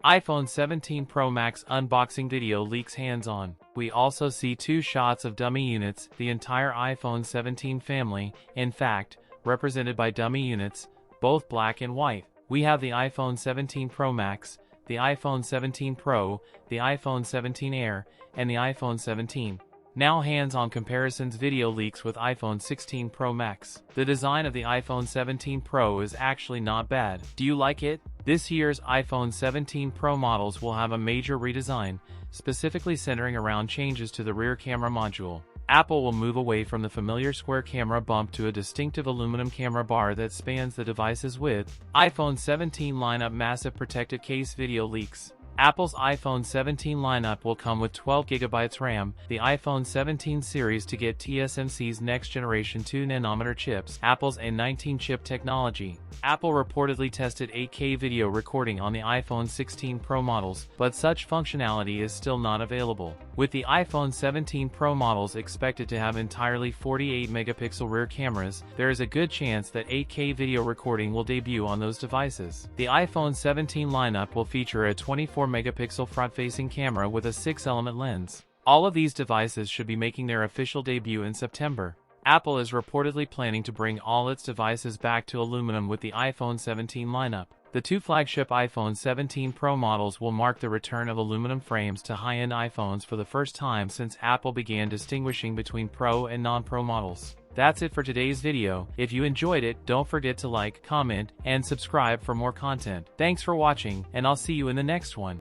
iPhone 17 Pro Max unboxing video leaks hands-on. We also see two shots of dummy units, the entire iPhone 17 family, in fact, represented by dummy units, both black and white. We have the iPhone 17 Pro Max, the iPhone 17 Pro, the iPhone 17 Air, and the iPhone 17. Now hands-on comparisons video leaks with iPhone 16 Pro Max. The design of the iPhone 17 Pro is actually not bad. Do you like it? This year's iPhone 17 Pro models will have a major redesign, specifically centering around changes to the rear camera module. Apple will move away from the familiar square camera bump to a distinctive aluminum camera bar that spans the device's width. iPhone 17 lineup massive protected case video leaks. Apple's iPhone 17 lineup will come with 12GB RAM, the iPhone 17 series to get TSMC's next-generation 2nm chips, Apple's A19 chip technology. Apple reportedly tested 8K video recording on the iPhone 16 Pro models, but such functionality is still not available. With the iPhone 17 Pro models expected to have entirely 48-megapixel rear cameras, there is a good chance that 8K video recording will debut on those devices. The iPhone 17 lineup will feature a 24-megapixel front-facing camera with a 6-element lens. All of these devices should be making their official debut in September. Apple is reportedly planning to bring all its devices back to aluminum with the iPhone 17 lineup. The two flagship iPhone 17 Pro models will mark the return of aluminum frames to high-end iPhones for the first time since Apple began distinguishing between Pro and non-Pro models. That's it for today's video. If you enjoyed it, don't forget to like, comment, and subscribe for more content. Thanks for watching, and I'll see you in the next one.